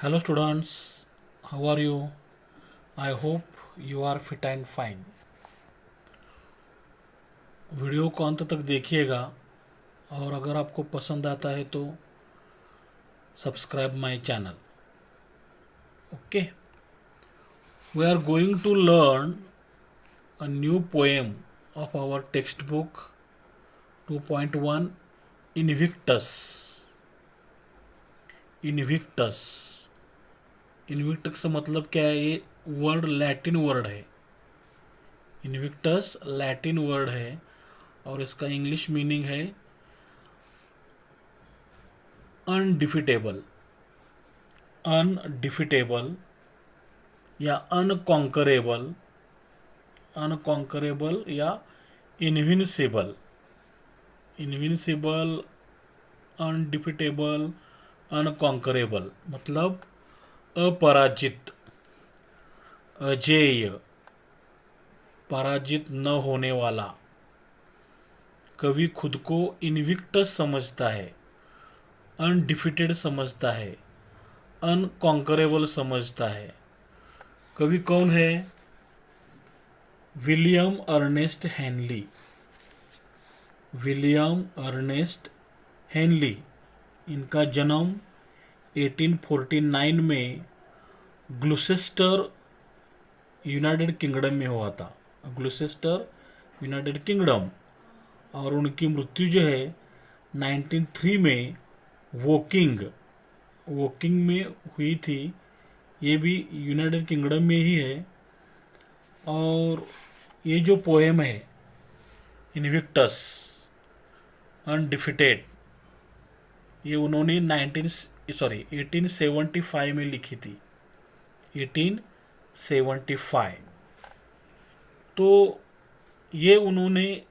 Hello students, how are you? I hope you are fit and fine. Video को अंत तक देखिएगा और अगर आपको पसंद आता है तो subscribe my channel. Okay, we are going to learn a new poem of our textbook 2.1 Invictus. Invictus. Invictus का मतलब क्या है? ये वर्ड लैटिन वर्ड है. इनविक्टस लैटिन वर्ड है और इसका इंग्लिश मीनिंग है अनडिफिटेबल. अनडिफिटेबल या अनकॉन्करेबल. अनकॉन्करेबल या इनविंसिबल. इनविंसिबल, अनडिफिटेबल, अनकॉन्करेबल मतलब अपराजित, अजेय, पराजित न होने वाला. कवि खुद को इनविक्टस समझता है, अनडिफिटेड समझता है, अनकॉन्करेबल समझता है. कवि कौन है? William Ernest Henley. William Ernest Henley. इनका जन्म 1849 में ग्लुसेस्टर यूनाइटेड किंगडम में हुआ था. ग्लुसेस्टर यूनाइटेड किंगडम. और उनकी मृत्यु जो है 1903 में वोकिंग वोकिंग में हुई थी. ये भी यूनाइटेड किंगडम में ही है. और ये जो पोएम है इनविक्टस अनडिफिटेड, ये उन्होंने 1875 में लिखी थी. 1875. तो ये उन्होंने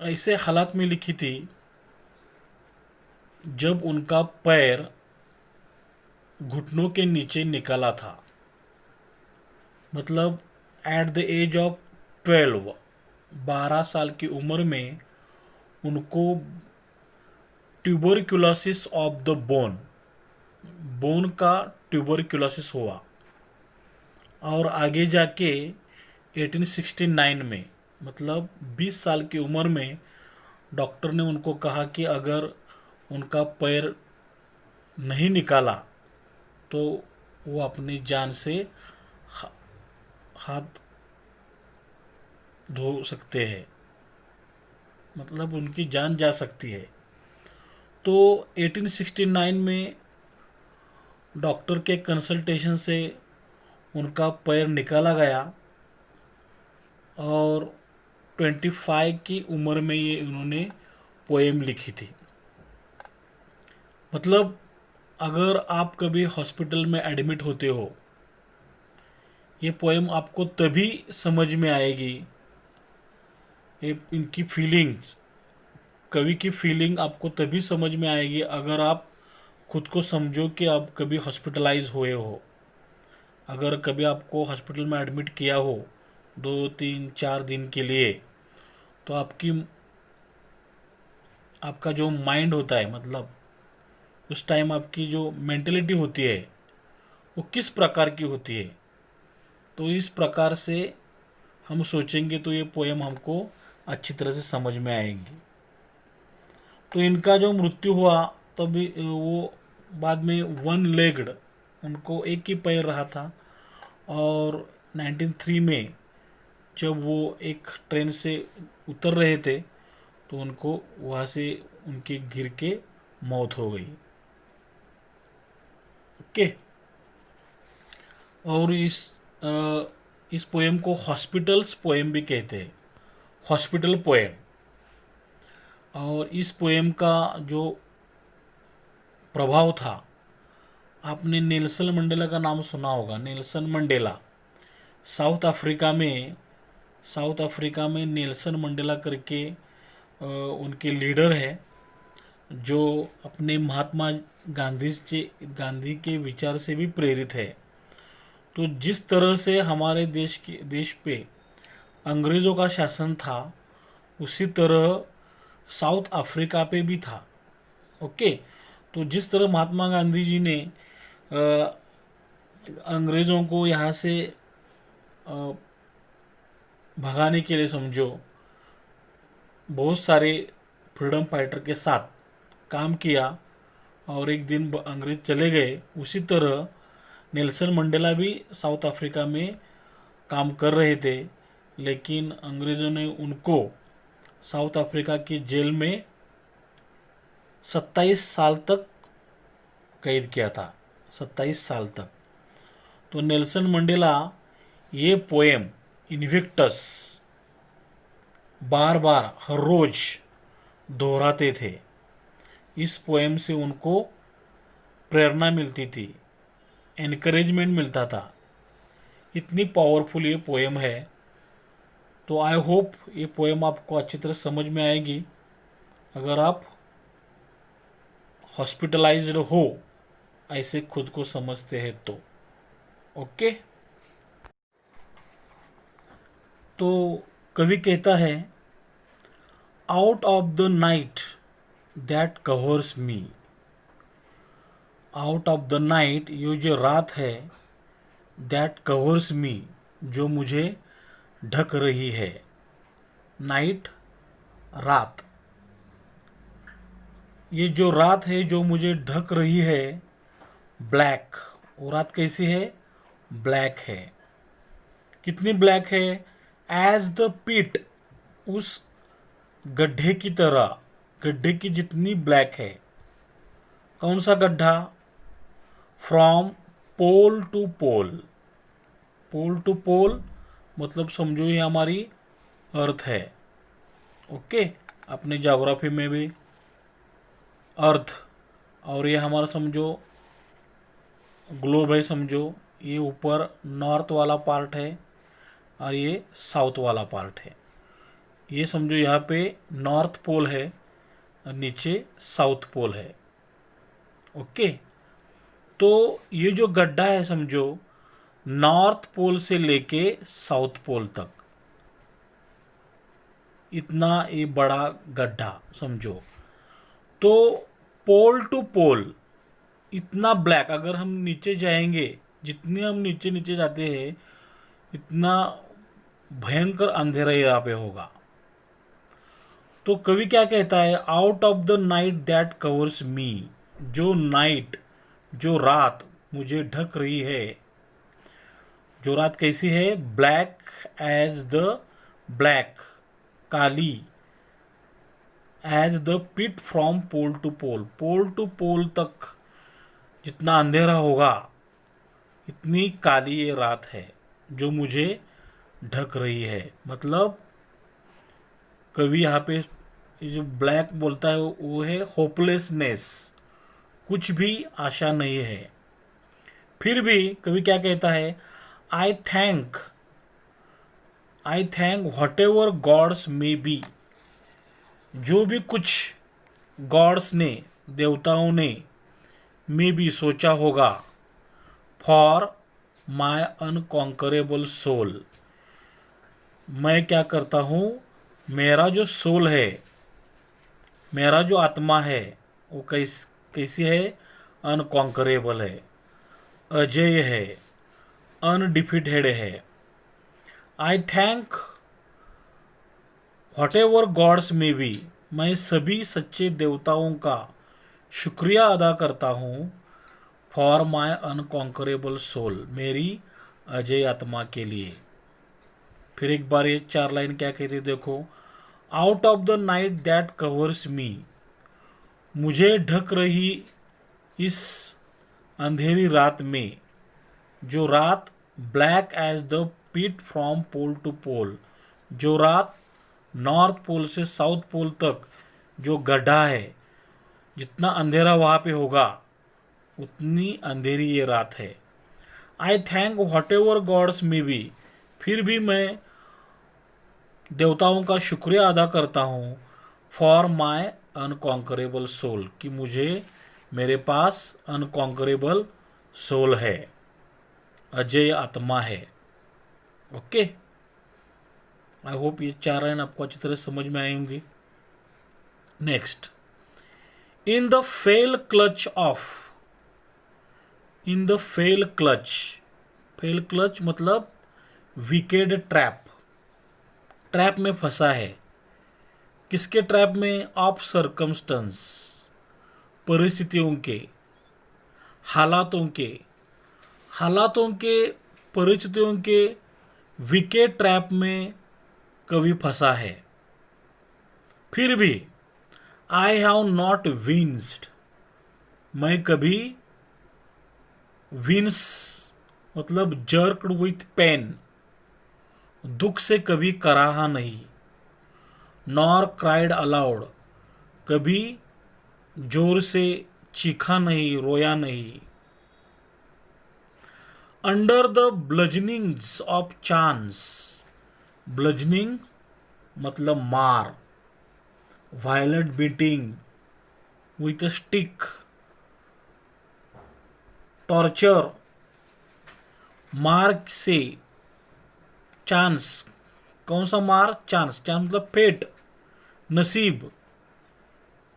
ऐसे हालात में लिखी थी जब उनका पैर घुटनों के नीचे निकला था. मतलब एट द एज ऑफ 12 साल की उम्र में उनको ट्यूबरक्यूलोसिस ऑफ द बोन का ट्यूबरक्यूलोसिस हुआ. और आगे जाके 1869 में मतलब 20 साल की उम्र में डॉक्टर ने उनको कहा कि अगर उनका पैर नहीं निकाला तो वो अपनी जान से हाथ धो सकते हैं, मतलब उनकी जान जा सकती है. तो 1869 में डॉक्टर के कंसल्टेशन से उनका पैर निकाला गया और 25 की उम्र में ये उन्होंने पोएम लिखी थी. मतलब अगर आप कभी हॉस्पिटल में एडमिट होते हो, ये पोएम आपको तभी समझ में आएगी. ये इनकी फीलिंग्स, कवि की फीलिंग आपको तभी समझ में आएगी अगर आप खुद को समझो कि आप कभी हॉस्पिटलाइज हुए हो. अगर कभी आपको हॉस्पिटल में एडमिट किया हो 2 3 4 दिन के लिए, तो आपका जो माइंड होता है, मतलब उस टाइम आपकी जो मेंटेलिटी होती है वो किस प्रकार की होती है, तो इस प्रकार से हम सोचेंगे तो ये पोएम हमको अच्छी तरह से समझ में आएगी. तो इनका जो मृत्यु हुआ तभी वो बाद में वन लेग्ड, उनको एक ही पैर रहा था. और 1903 में जब वो एक ट्रेन से उतर रहे थे तो उनको वहाँ से उनके गिर के मौत हो गई. ओके. और इस पोएम को हॉस्पिटल्स पोएम भी कहते हैं, हॉस्पिटल पोएम. और इस पोएम का जो प्रभाव था, आपने नेल्सन मंडेला का नाम सुना होगा. नेल्सन मंडेला साउथ अफ्रीका में नेल्सन मंडेला करके उनके लीडर है जो अपने महात्मा गांधी के विचार से भी प्रेरित है. तो जिस तरह से हमारे देश पे अंग्रेज़ों का शासन था, उसी तरह साउथ अफ्रीका पे भी था. ओके. तो जिस तरह महात्मा गांधी जी ने अंग्रेज़ों को यहाँ से अ, भगाने के लिए समझो बहुत सारे फ्रीडम फाइटर के साथ काम किया और एक दिन अंग्रेज चले गए। उसी तरह नेल्सन मंडेला भी साउथ अफ्रीका में काम कर रहे थे, लेकिन अंग्रेज़ों ने उनको साउथ अफ्रीका की जेल में 27 साल तक कैद किया था। 27 साल तक। तो नेल्सन मंडेला ये पोएम इन्विक्टस बार बार हर रोज दोहराते थे। इस पोएम से उनको प्रेरणा मिलती थी, एनकरेजमेंट मिलता था। इतनी पावरफुल ये पोएम है। तो आई होप ये पोएम आपको अच्छी तरह समझ में आएगी अगर आप हॉस्पिटलाइज्ड हो, ऐसे खुद को समझते हैं तो। ओके। तो कवि कहता है, out of the night that covers me. Out of the night, ये जो रात है, दैट कवर्स मी, जो मुझे ढक रही है। नाइट, रात। ये जो रात है जो मुझे ढक रही है, ब्लैक। वो रात कैसी है? ब्लैक है। कितनी ब्लैक है? एज द पिट, उस गड्ढे की तरह, गड्ढे की जितनी ब्लैक है। कौन सा गड्ढा? From pole to pole. Pole to pole मतलब समझो ये हमारी अर्थ है। ओके। अपने ज्योग्राफी में भी अर्थ, और ये हमारा समझो ग्लोब है। समझो ये ऊपर नॉर्थ वाला पार्ट है और ये साउथ वाला पार्ट है। ये समझो यहाँ पे नॉर्थ पोल है और नीचे साउथ पोल है। ओके। तो ये जो गड्ढा है समझो नॉर्थ पोल से लेके साउथ पोल तक, इतना ये बड़ा गड्ढा समझो। तो पोल टू पोल इतना ब्लैक, अगर हम नीचे जाएंगे, जितने हम नीचे नीचे जाते हैं इतना भयंकर अंधेरा यहाँ पे होगा। तो कवि क्या कहता है? Out of the night that covers मी। जो नाइट, जो रात मुझे ढक रही है। जो रात कैसी है? ब्लैक एज द ब्लैक, काली। As the pit from pole to pole, pole to pole तक जितना अंधेरा होगा इतनी काली ये रात है जो मुझे ढक रही है। मतलब कवि यहाँ पे जो ब्लैक बोलता है वो है होपलेसनेस, कुछ भी आशा नहीं है। फिर भी कवि क्या कहता है? I thank whatever God's may be. जो भी कुछ गॉड्स ने, देवताओं ने मे बी सोचा होगा, फॉर माई अनकॉन्करेबल सोल। मैं क्या करता हूँ, मेरा जो सोल है, मेरा जो आत्मा है वो कैसी है? अनकॉन्करेबल है, अजय है, अनडिफिटेड है। I thank whatever gods may be. मैं सभी सच्चे देवताओं का शुक्रिया अदा करता हूँ फॉर माई अनकॉन्करेबल सोल, मेरी अजय आत्मा के लिए। फिर एक बार ये 4 लाइन क्या कहते देखो। Out of the night that covers me, मुझे ढक रही इस अंधेरी रात में, जो रात black as the pit from pole to pole, जो रात नॉर्थ पोल से साउथ पोल तक जो गड्ढा है, जितना अंधेरा वहाँ पे होगा उतनी अंधेरी ये रात है। I thank whatever God's may be, फिर भी मैं देवताओं का शुक्रिया अदा करता हूँ फॉर माई अनकॉन्करेबल सोल, कि मुझे, मेरे पास अनकॉन्करेबल सोल है, अजय आत्मा है। ओके। आई होप ये 4 लाइन आपको अच्छी तरह समझ में आई होंगी। Next, in the fail clutch of in the fail clutch. Fail clutch मतलब विकेड ट्रैप, ट्रैप में फंसा है। किसके ट्रैप में? ऑफ सर्कमस्टेंस, परिस्थितियों के, हालातों के, हालातों के, परिस्थितियों के विकेट ट्रैप में कभी फंसा है। फिर भी आई हैव नॉट विंस्ड, मैं कभी, विंस मतलब जर्क्ड विथ पेन, दुख से कभी कराहा नहीं। नॉर क्राइड अलाउड, कभी जोर से चीखा नहीं, रोया नहीं। Under the bludgeonings of chance, bludgeoning मतलब मार, violent beating with stick, torture, मार से, चांस, कौन सा मार? चांस, चांस मतलब फेट, नसीब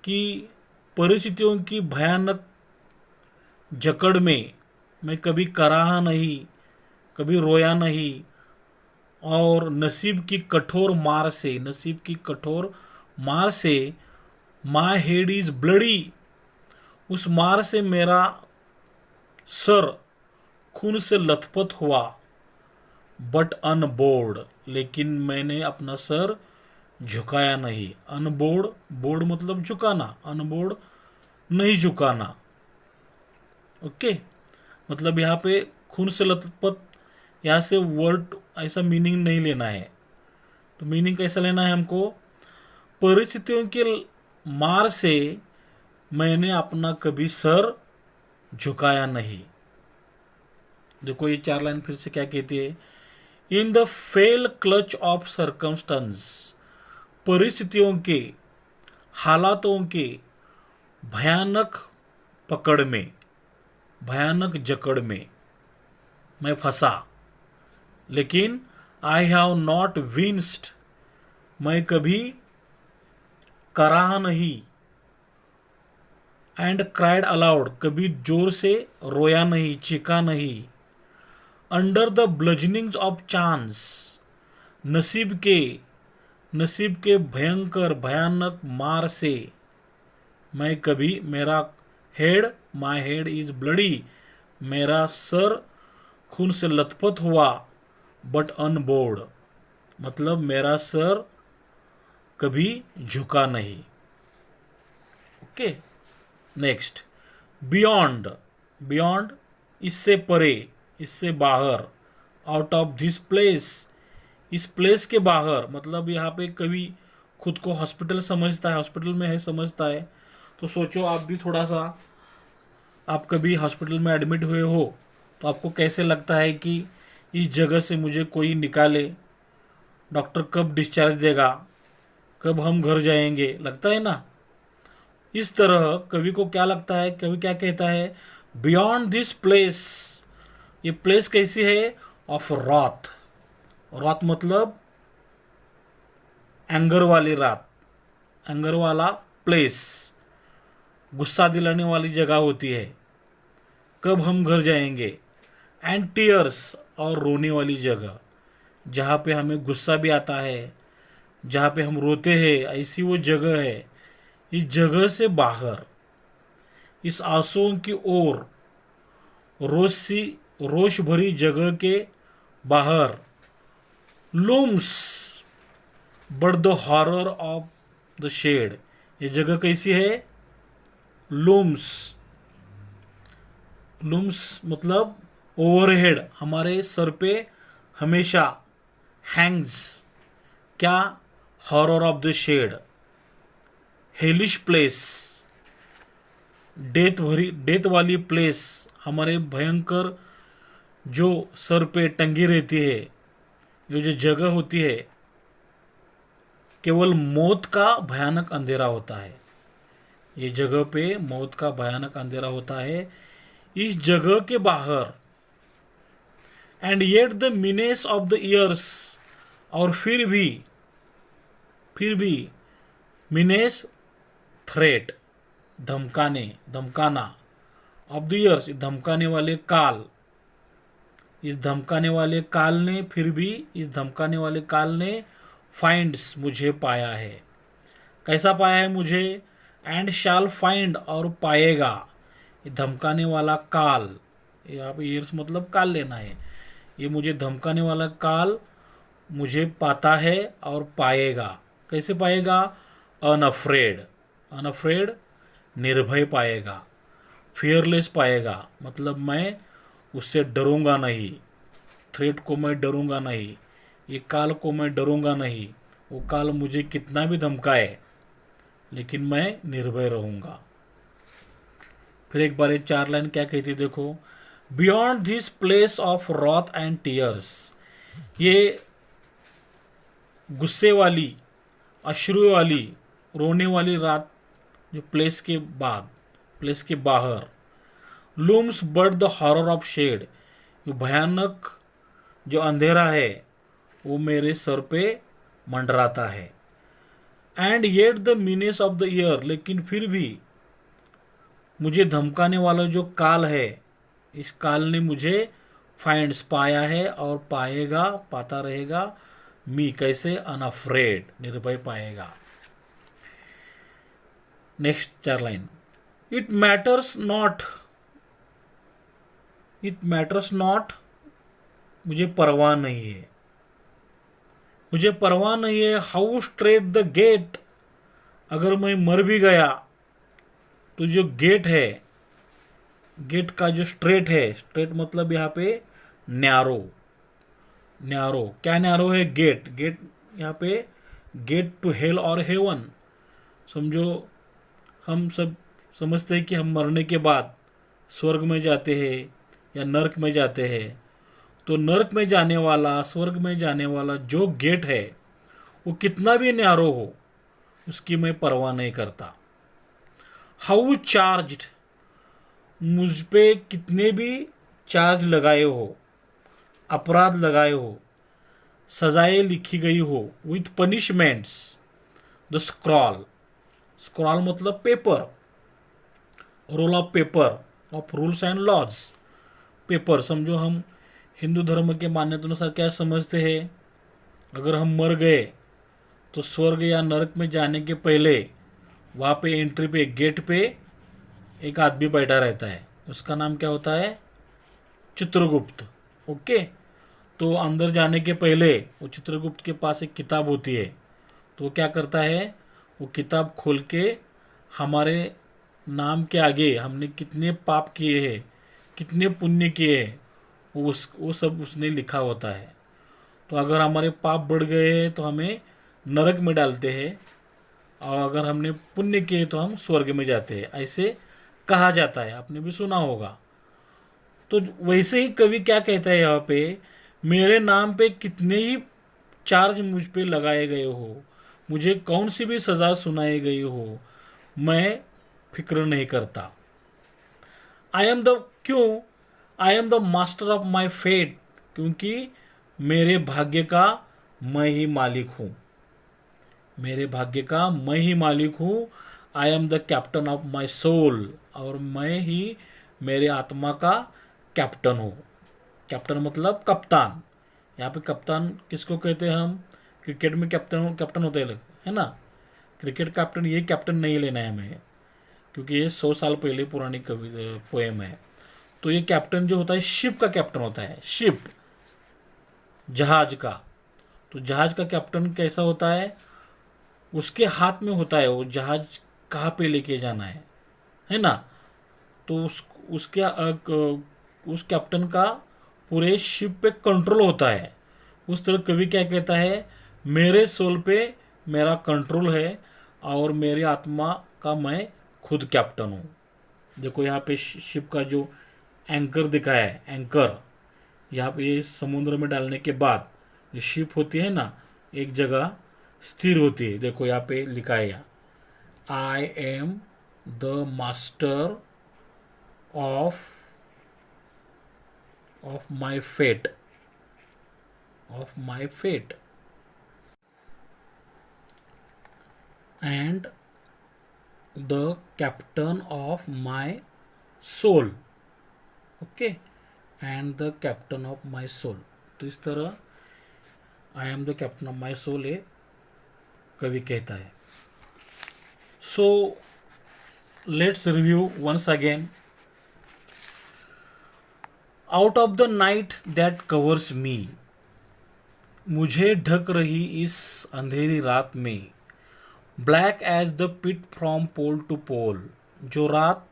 की, परिस्थितियों की भयानक जकड़ में मैं कभी कराहा नहीं, कभी रोया नहीं। और नसीब की कठोर मार से, नसीब की कठोर मार से, माई हेड इज ब्लडी, उस मार से मेरा सर खून से लथपथ हुआ। बट अनबोर्ड, लेकिन मैंने अपना सर झुकाया नहीं। अनबोर्ड, बोर्ड मतलब झुकाना, अनबोर्ड नहीं झुकाना। ओके, मतलब यहाँ पे खून से लथपथ, यहाँ से वर्ड ऐसा मीनिंग नहीं लेना है। तो मीनिंग कैसा लेना है हमको? परिस्थितियों के मार से मैंने अपना कभी सर झुकाया नहीं। देखो ये 4 लाइन फिर से क्या कहती है? In the fail clutch of circumstance, परिस्थितियों के, हालातों के भयानक पकड़ में, भयानक जकड़ में मैं फंसा। लेकिन आई हैव नॉट विंस्ड, मैं कभी कराहा नहीं। एंड क्राइड अलाउड, कभी जोर से रोया नहीं, चीखा नहीं। Under the bludgeonings of chance, नसीब के, नसीब के भयंकर भयानक मार से मैं कभी, मेरा head, my head is bloody, मेरा सर खून से लथपथ हुआ। बट अनबोर्ड मतलब मेरा सर कभी झुका नहीं। ओके, नेक्स्ट, बियॉन्ड, बियॉन्ड इससे परे, इससे बाहर। आउट ऑफ दिस प्लेस, इस प्लेस के बाहर, मतलब यहाँ पे कभी खुद को हॉस्पिटल समझता है, हॉस्पिटल में है समझता है। तो सोचो आप भी थोड़ा सा, आप कभी हॉस्पिटल में एडमिट हुए हो तो आपको कैसे लगता है कि इस जगह से मुझे कोई निकाले, डॉक्टर कब डिस्चार्ज देगा, कब हम घर जाएंगे, लगता है ना। इस तरह कवि को क्या लगता है? कवि क्या कहता है? बियॉन्ड दिस प्लेस, ये प्लेस कैसी है? ऑफ रॉथ, रॉथ मतलब एंगर वाली रात, एंगर वाला प्लेस, गुस्सा दिलाने वाली जगह होती है। कब हम घर जाएंगे? एंड टीयर्स, और रोने वाली जगह, जहाँ पे हमें गुस्सा भी आता है, जहाँ पे हम रोते हैं, ऐसी वो जगह है। इस जगह से बाहर, इस आंसुओं की ओर, रोष भरी जगह के बाहर, looms but the horror of the shade, ये जगह कैसी है? लूम्स, लूम्स मतलब ओवरहेड, हमारे सर पे हमेशा हैंग्स, क्या? Horror of the shade, hellish place, डेथ वाली प्लेस, हमारे भयंकर जो सर पे टंगी रहती है, ये जो जगह होती है, केवल मौत का भयानक अंधेरा होता है। ये जगह पे मौत का भयानक अंधेरा होता है, इस जगह के बाहर। And yet the menace of the years, और फिर भी मीनेस थ्रेट, धमकाने, धमकाना, ऑफ द ईयर्स, धमकाने वाले काल, इस धमकाने वाले काल ने, फिर भी इस धमकाने वाले काल ने फाइंड्स, मुझे पाया है। कैसा पाया है मुझे? एंड शैल फाइंड, और पाएगा। ये धमकाने वाला काल, यहाँ पे ईयर्स मतलब काल लेना है। ये मुझे धमकाने वाला काल मुझे पाता है और पाएगा। कैसे पाएगा? अनअफ्रेड, अनअफ्रेड निर्भय पाएगा। फियरलेस पाएगा, मतलब मैं उससे डरूंगा नहीं, थ्रेट को मैं डरूंगा नहीं, ये काल को मैं डरूंगा नहीं। वो काल मुझे कितना भी धमकाए लेकिन मैं निर्भय रहूंगा। फिर एक बार ये 4 लाइन क्या कहती है देखो। Beyond this place of wrath and tears, ये गुस्से वाली, अश्रु वाली, रोने वाली रात, जो प्लेस के बाद, प्लेस के बाहर, looms but the horror of shade, ये भयानक जो अंधेरा है वो मेरे सर पे मंडराता है। And yet the menace of the year, लेकिन फिर भी मुझे धमकाने वाला जो काल है, इस काल ने मुझे फाइंड्स, पाया है और पाएगा, पाता रहेगा। मी, कैसे? अनअफ्रेड, निर्भय पाएगा। Next 4 line. It matters not, it matters not, मुझे परवाह नहीं है, मुझे परवाह नहीं है। हाउ स्ट्रेट द गेट, अगर मैं मर भी गया तो जो गेट है, गेट का जो स्ट्रेट है, स्ट्रेट मतलब यहाँ पे न्यारो, न्यारो, क्या न्यारो है? गेट, गेट यहाँ पे गेट टू हेल और हेवन। समझो, हम सब समझते हैं कि हम मरने के बाद स्वर्ग में जाते हैं या नर्क में जाते हैं। तो नर्क में जाने वाला, स्वर्ग में जाने वाला जो गेट है वो कितना भी न्यारो हो, उसकी मैं परवाह नहीं करता। हाउ चार्ज्ड, मुझ पे कितने भी चार्ज लगाए हो, अपराध लगाए हो, सजाएं लिखी गई हो, with punishments, the scroll, scroll मतलब paper, roll of paper of rules and laws, paper. समझो हम हिंदू धर्म के मान्यता अनुसार क्या समझते हैं, अगर हम मर गए तो स्वर्ग या नरक में जाने के पहले वहाँ पे एंट्री पे, गेट पे एक आदमी बैठा रहता है, उसका नाम क्या होता है? चित्रगुप्त। ओके, तो अंदर जाने के पहले वो चित्रगुप्त के पास एक किताब होती है, तो वो क्या करता है, वो किताब खोल के हमारे नाम के आगे हमने कितने पाप किए हैं, कितने पुण्य किए हैं, वो सब उसने लिखा होता है। तो अगर हमारे पाप बढ़ गए तो हमें नरक में डालते हैं, और अगर हमने पुण्य किए तो हम स्वर्ग में जाते हैं, ऐसे कहा जाता है, आपने भी सुना होगा। तो वैसे ही कवि क्या कहता है यहाँ पे, मेरे नाम पे कितने ही चार्ज मुझ पे लगाए गए हो, मुझे कौन सी भी सजा सुनाई गई हो, मैं फिक्र नहीं करता। आई एम द, क्यों? I am the master of my fate, क्योंकि मेरे भाग्य का मैं ही मालिक हूं, मेरे भाग्य का मैं ही मालिक हूं। I am the captain of my soul, और मैं ही मेरे आत्मा का कैप्टन हूं। कैप्टन मतलब कप्तान। यहाँ पे कप्तान किसको कहते हैं हम? क्रिकेट में कैप्टन, कैप्टन होते हैं, है ना? क्रिकेट कैप्टन, ये कैप्टन नहीं लेना है हमें, क्योंकि ये 100 साल पहले पुरानी कवि पोएम है। तो ये कैप्टन जो होता है शिप का कैप्टन होता है, शिप, जहाज का। तो जहाज का कैप्टन कैसा होता है? उसके हाथ में होता है वो जहाज कहाँ पे लेके जाना है ना? तो उस कैप्टन का पूरे शिप पे कंट्रोल होता है। उस तरह कवि क्या कहता है, मेरे सोल पे मेरा कंट्रोल है और मेरी आत्मा का मैं खुद कैप्टन हूँ। देखो यहाँ पे शिप का जो एंकर दिखाया है, एंकर यहाँ पे ये समुद्र में डालने के बाद जो शिप होती है ना, एक जगह स्थिर होती है। देखो यहाँ पे लिखा है, I am the master of my fate, of my fate and the captain of my soul. Okay, and the captain of my soul. तो इस तरह I am the captain of my soul ये कवि कहता है। So let's review once again. Out of the night that covers me, मुझे ढक रही इस अंधेरी रात में, black as the pit from pole to pole, जो रात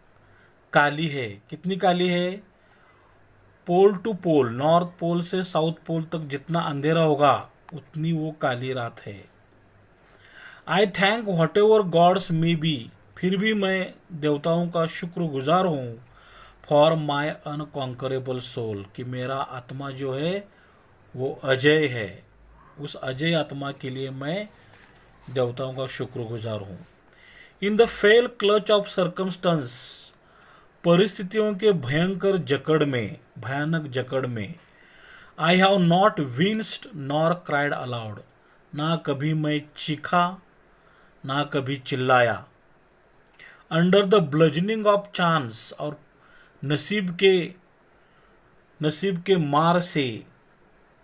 काली है, कितनी काली है, पोल टू पोल, नॉर्थ पोल से साउथ पोल तक जितना अंधेरा होगा उतनी वो काली रात है। I thank what ever God's may be, फिर भी मैं देवताओं का शुक्रगुजार हूँ, फॉर माई अनकॉन्करेबल सोल, कि मेरा आत्मा जो है वो अजय है, उस अजय आत्मा के लिए मैं देवताओं का शुक्रगुजार हूँ। In the fail clutch of circumstance, परिस्थितियों के भयंकर जकड़ में, भयानक जकड़ में, I have not विंस्ड nor cried allowed, ना कभी मैं चीखा ना कभी चिल्लाया। अंडर द ब्लजनिंग ऑफ चांस, और नसीब के मार से,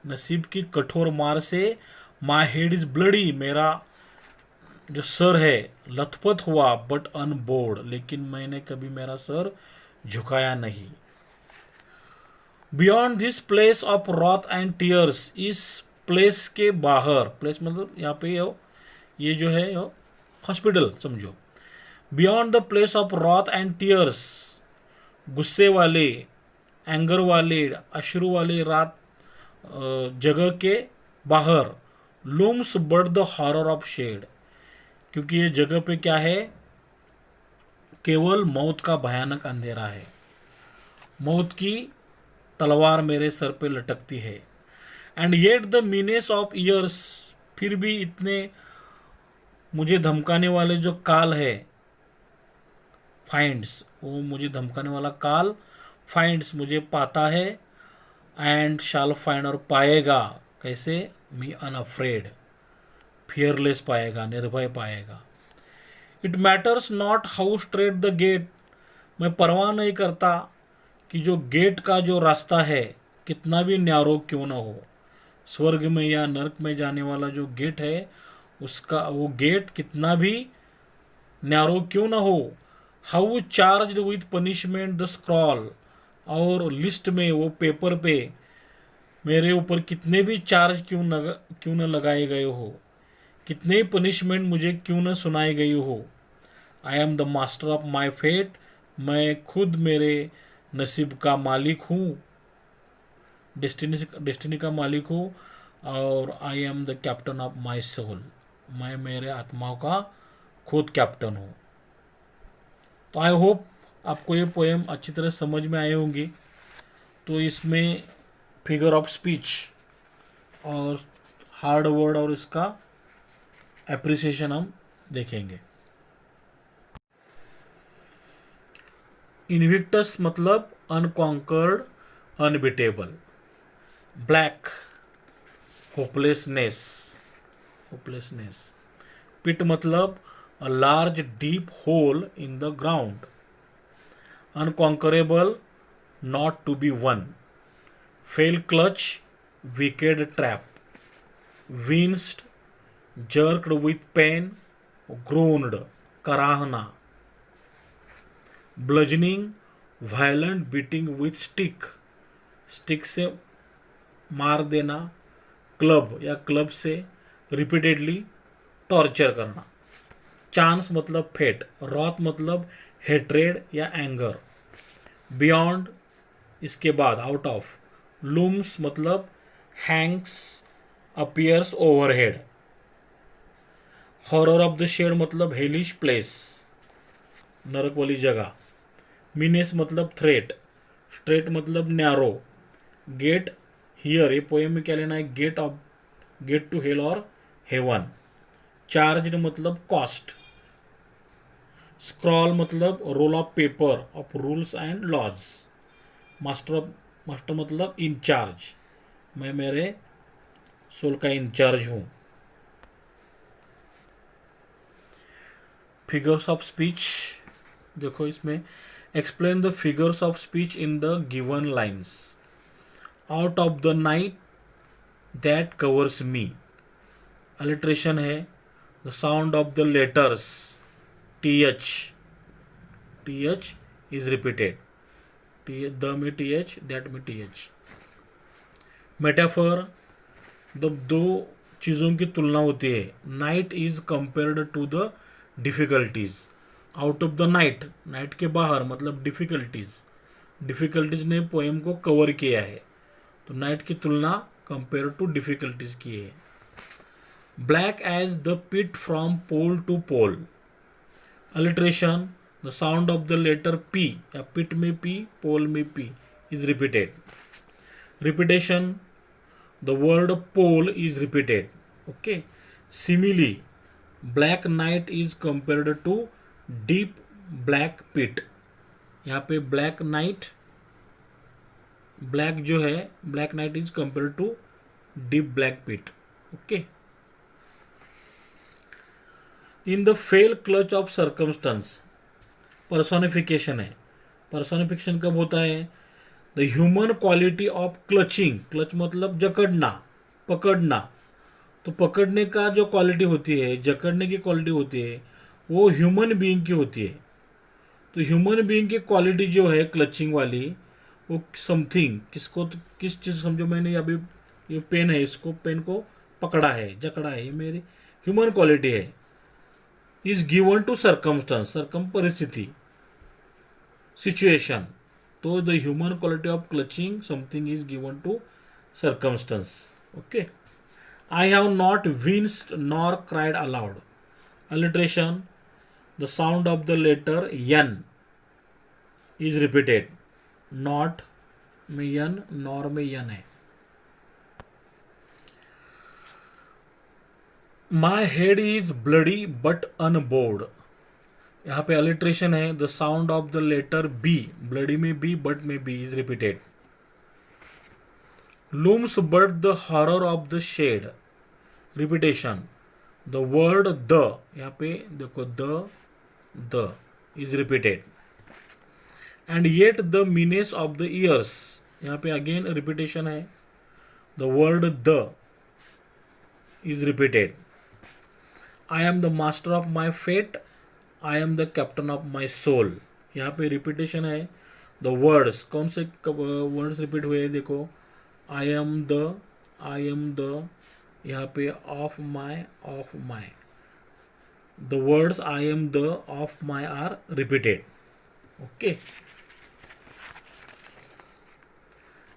नसीब की कठोर मार से, माई हेड इज ब्लडी, मेरा जो सर है लथपथ हुआ, बट अनबोर्ड, लेकिन मैंने कभी मेरा सर झुकाया नहीं। Beyond this place of wrath and tears, इस प्लेस के बाहर, प्लेस मतलब यहाँ पे ये जो है हॉस्पिटल समझो। Beyond the place of wrath and tears, गुस्से वाले, एंगर वाले, अश्रु वाले रात जगह के बाहर, looms but the horror of shade, क्योंकि ये जगह पे क्या है, केवल मौत का भयानक अंधेरा है, मौत की तलवार मेरे सर पे लटकती है। And yet the menace of years, फिर भी इतने मुझे धमकाने वाले जो काल है, फाइंड्स, वो मुझे धमकाने वाला काल फाइंड्स, मुझे पाता है, एंड शाल फाइंड, और पाएगा, कैसे, मी अनअफ्रेड, फियरलेस पाएगा, निर्भय पाएगा। It matters not how strait the gate, मैं परवाह नहीं करता कि जो गेट का जो रास्ता है कितना भी न्यारो क्यों ना हो, स्वर्ग में या नरक में जाने वाला जो गेट है उसका वो गेट कितना भी न्यारो क्यों ना हो। How charge with punishment the scroll, और लिस्ट में वो पेपर पे मेरे ऊपर कितने भी चार्ज क्यों न लगाए गए हो, कितने पनिशमेंट मुझे क्यों न सुनाई गई हो। I am the master of my fate, मैं खुद मेरे नसीब का मालिक हूँ, डेस्टिनी का मालिक हूँ, और I am the captain of my soul, मैं मेरे आत्माओं का खुद कैप्टन हूँ। तो आई होप आपको ये पोएम अच्छी तरह समझ में आई होंगी। तो इसमें फिगर ऑफ स्पीच और हार्ड वर्ड और इसका एप्रिसिएशन हम देखेंगे। इनविक्टस मतलब unconquered, unbeatable. Black hopelessness, pit मतलब a large deep hole in the ground. Unconquerable, not to be won. Fell clutch, wicked trap. Winced, jerked with pain, groaned, कराहना। Bludgeoning, violent beating with stick, stick से मार देना, club या club से repeatedly torture करना। Chance मतलब fate, wrath मतलब hatred या एंगर। बियॉन्ड इसके बाद, आउट ऑफ। लूम्स मतलब hangs, appears overhead. Horror of the shade मतलब हेलिश प्लेस, नरक वाली जगह। मीनेस मतलब थ्रेट। स्ट्रेट मतलब नैरो। गेट हियर, ये पोएम में क्या लेना है, गेट टू हेल और हेवन। चार्ज मतलब कॉस्ट। स्क्रॉल मतलब roll of paper of rules and laws. Master मतलब इंचार्ज, मैं मेरे सोल का इंचार्ज हूं। फिगर्स ऑफ स्पीच देखो, इसमें explain the figures of speech in the given lines. Out of the night that covers me. Alliteration है the sound of the letters TH. TH is repeated. The में TH, that में TH. Metaphor, the दो चीज़ों की तुलना होती है. Night is compared to the difficulties. Out of the night, night के बाहर मतलब डिफिकल्टीज. डिफिकल्टीज ने पोएम को कवर किया है, तो नाइट की तुलना कंपेयर टू डिफिकल्टीज की है. Black as the pit from pole to pole. Alliteration, the sound of the letter P, या पिट में पी, पोल में P is repeated. Repetition, the word pole is repeated. Okay. Simile, black night is compared to deep black pit. यहाँ पे black night, black जो है black night is compared to deep black pit. Okay. In the fail clutch of circumstance, personification है. personification कब होता है? The human quality of clutching. Clutch मतलब जकड़ना, पकड़ना. तो पकड़ने का जो क्वालिटी होती है, जकड़ने की क्वालिटी होती है, वो ह्यूमन बीइंग की होती है. तो ह्यूमन बीइंग की क्वालिटी जो है क्लचिंग वाली, वो समथिंग, किसको, किस चीज़, समझो मैंने अभी ये पेन है, इसको पेन को पकड़ा है, जकड़ा है, ये मेरी ह्यूमन क्वालिटी है. Is given to circumstance, circum परिस्थिति, सिचुएशन. तो the human quality of clutching something is given to circumstance. Okay. I have not winced nor cried aloud. Alliteration, the sound of the letter n is repeated. Not में n, nor में n है. My head is bloody but unbowed. यहाँ पे alliteration है the sound of the letter B, bloody में B, but में B is repeated. Looms but the horror of the shade. Repetition, the word the, यहाँ पे देखो the is repeated. And yet the menace of the years. यहाँ पे again repetition है the word the is repeated. I am the master of my fate, I am the captain of my soul. यहाँ पे repetition है the words. कौन से words repeat हुए देखो, आई एम द, यहाँ पे of my, the words I am the of my are repeated. Okay.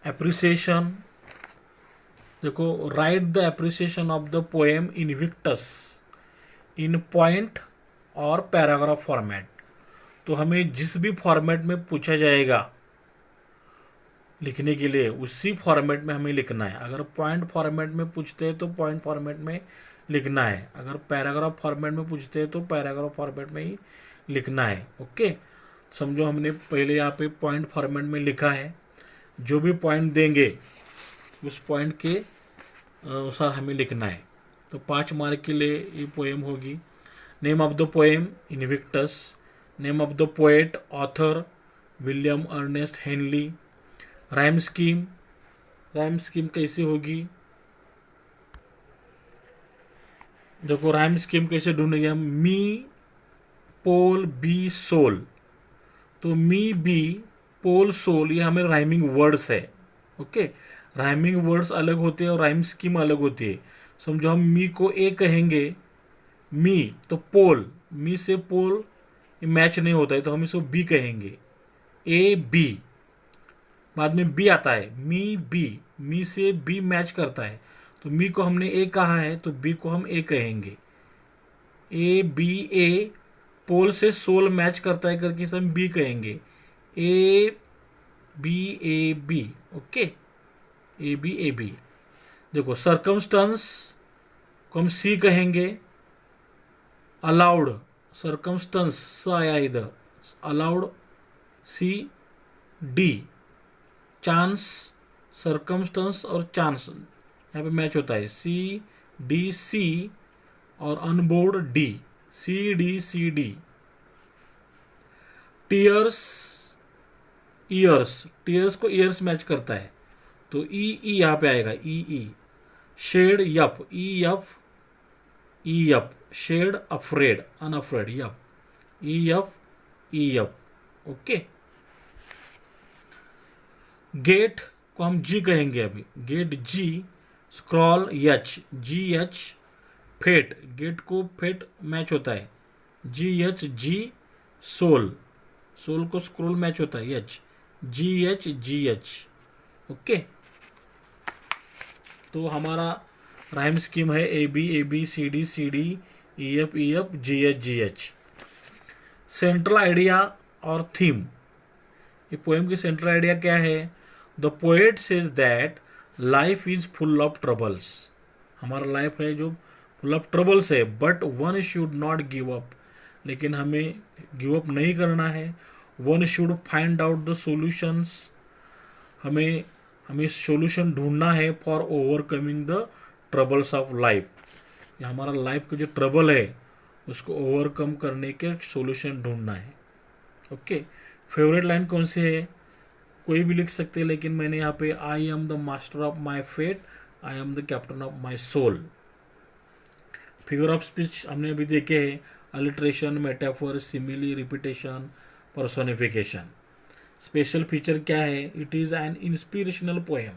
Appreciation, देखो, write the appreciation of the poem Invictus in point और पैराग्राफ फॉर्मेट. तो हमें जिस भी फॉर्मेट में पूछा जाएगा लिखने के लिए, उसी फॉर्मेट में हमें लिखना है. अगर पॉइंट फॉर्मेट में पूछते हैं तो पॉइंट फॉर्मेट में लिखना है. अगर पैराग्राफ फॉर्मेट में पूछते हैं तो पैराग्राफ फॉर्मेट में ही लिखना है. ओके. समझो हमने पहले यहाँ पे पॉइंट फॉर्मेट में लिखा है. जो भी पॉइंट देंगे उस पॉइंट के अनुसार हमें लिखना है. तो 5 मार्क के लिए ये पोएम होगी. Name of the poem Invictus. Name of the poet author William Ernest Henley. Rhyme scheme, rhyme scheme कैसे होगी देखो, राइम स्कीम कैसे ढूंढेंगे हम. Me, pole, be, soul. तो मी, बी, पोल, सोल, ये हमें राइमिंग वर्ड्स है. ओके. राइमिंग वर्ड्स अलग होते हैं और राइम स्कीम अलग होती है. समझो हम मी को ए कहेंगे, मी, तो पोल, मी से पोल मैच नहीं होता है तो हम इसको बी कहेंगे. ए बी, बाद में बी आता है, मी बी, मी से बी मैच करता है तो मी को हमने ए कहा है तो बी को हम ए कहेंगे. ए बी ए, पोल से सोल मैच करता है करके इसे हम बी कहेंगे. A B. Okay. A B. देखो, सर्कमस्टेंस को हम सी कहेंगे. अलाउड, सर्कमस्टेंस स आया इधर, allowed C. D, chance, circumstance और चांस यहाँ पे मैच होता है. सी डी सी और unbowed D. C D. Tears, ears, tears को ईयर्स मैच करता है, तो ई ई यहाँ पे आएगा, E E. Shade yup, E yup, E yup. Shade afraid, unafraid, yup, E yup, E yup. Okay. Gate को हम जी कहेंगे अभी, gate G. Scroll H, G H. Fate, gate को फेट मैच होता है, G H G. Soul, soul को scroll match होता है, H, G H G H. Okay. तो हमारा राइम स्कीम है A B C D E F G H. Central idea और थीम, ये पोएम की सेंट्रल आइडिया क्या है? The poet says that life is full of troubles, हमारा life है जो फुल ऑफ ट्रबल्स है, but one should not give up, लेकिन हमें गिव अप नहीं करना है। One should find out the solutions, हमें हमें सॉल्यूशन ढूंढना है for overcoming the troubles of life. हमारा लाइफ का जो ट्रबल है उसको ओवरकम करने के सॉल्यूशन ढूंढना है। ओके। फेवरेट लाइन कौन सी है? कोई भी लिख सकते हैं, लेकिन मैंने यहाँ पे I am the master of my fate, I am the captain of my soul. Figure of speech हमने अभी देखे हैं, alliteration, metaphor, simile, repetition, personification. Special feature क्या है? It is an inspirational poem,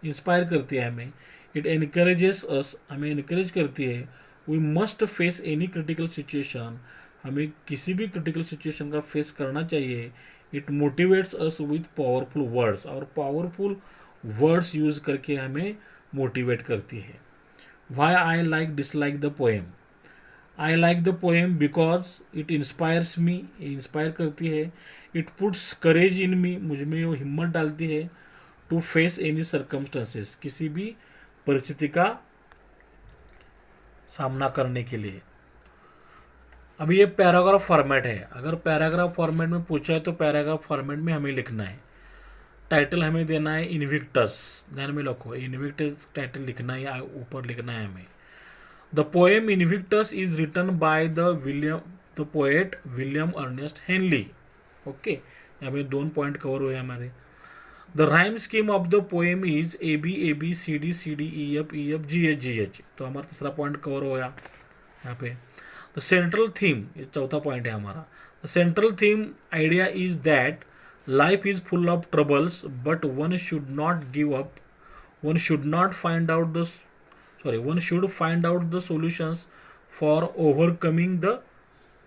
inspire करती है हमें। इट एनकरेजेस अस, हमें इनकरेज करती है। We must face any critical situation, हमें किसी भी क्रिटिकल सिचुएशन का फेस करना चाहिए। It motivates us with powerful words, और पावरफुल वर्ड्स यूज करके हमें मोटिवेट करती है। Why I like dislike the poem? I like the poem because it inspires me, inspire करती है। इट पुट्स करेज इन मी, मुझ में वो हिम्मत डालती है। टू फेस एनी सर्कमस्टेंसेस, किसी भी परिस्थिति का सामना करने के लिए। अभी ये पैराग्राफ फॉर्मेट है, अगर पैराग्राफ फॉर्मेट में पूछा है तो पैराग्राफ फॉर्मेट में हमें लिखना है। टाइटल हमें देना है इनविक्टस, ध्यान में रखो, इनविक्टस टाइटल लिखना है, ऊपर लिखना है हमें। The poem Invictus is written by the poet William Ernest Henley. Okay, यहाँ पे 2 पॉइंट कवर हुए हमारे। The rhyme scheme of the poem is A B C D E F G H. तो हमारा तीसरा पॉइंट कवर हो गया यहाँ पे। द सेंट्रल थीम, ये चौथा पॉइंट है हमारा। The central theme idea is that life is full of troubles, but one should not give up, one should not find out the one should find out the solutions for overcoming the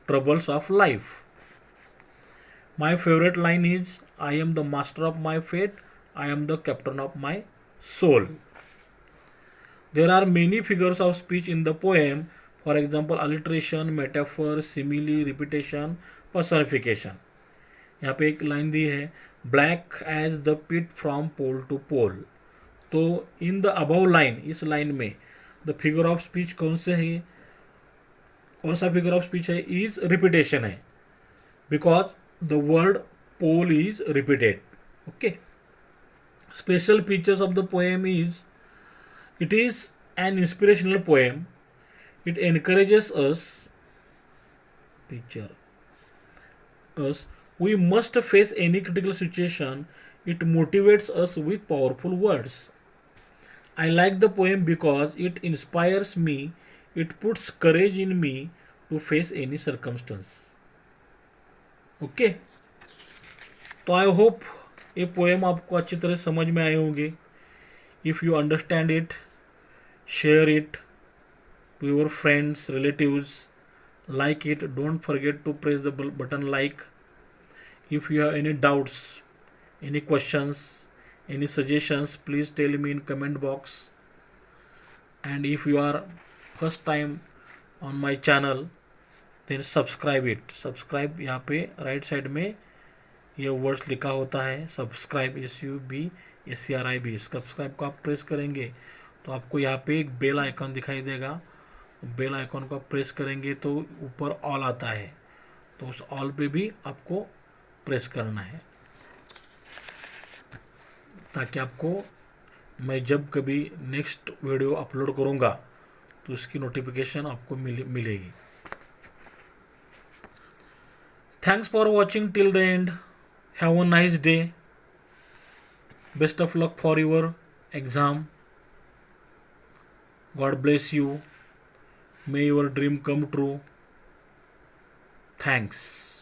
troubles of life. My favorite line is, I am the master of my fate, I am the captain of my soul. There are many figures of speech in the poem, for example alliteration, metaphor, simile, repetition, personification. यहाँ पे एक line दी है, black as the pit from pole to pole. तो in the above line, इस line में the figure of speech कौन से है? कौन सा फिगर ऑफ स्पीच है? इज रिपीटेशन है, because the word pole is repeated. Okay. Special features of the poem is, it is an inspirational poem, it encourages us, we must face any critical situation, it motivates us with powerful words. I like the poem because it inspires me, it puts courage in me to face any circumstance. Okay? तो I hope ये poem आपको अच्छी तरह समझ में आए होंगे। If you understand it, share it to your friends, relatives, like it, don't forget to press the button like. If you have any doubts, any questions, any suggestions, please tell me in comment box. And if you are first time on my channel, then subscribe it. Subscribe, यहाँ पे right side में ये words लिखा होता है, subscribe, SUBSCRIB। Subscribe को आप press करेंगे तो आपको यहाँ पे एक बेल आइकॉन दिखाई देगा। बेल आइकॉन को आप प्रेस करेंगे तो ऊपर ऑल आता है, तो उस ऑल पे भी आपको प्रेस करना है, ताकि आपको मैं जब कभी नेक्स्ट वीडियो अपलोड करूँगा तो उसकी नोटिफिकेशन आपको मिलेगी। Thanks for watching till the end. Have a nice day. Best of luck for your exam. God bless you. May your dream come true. Thanks.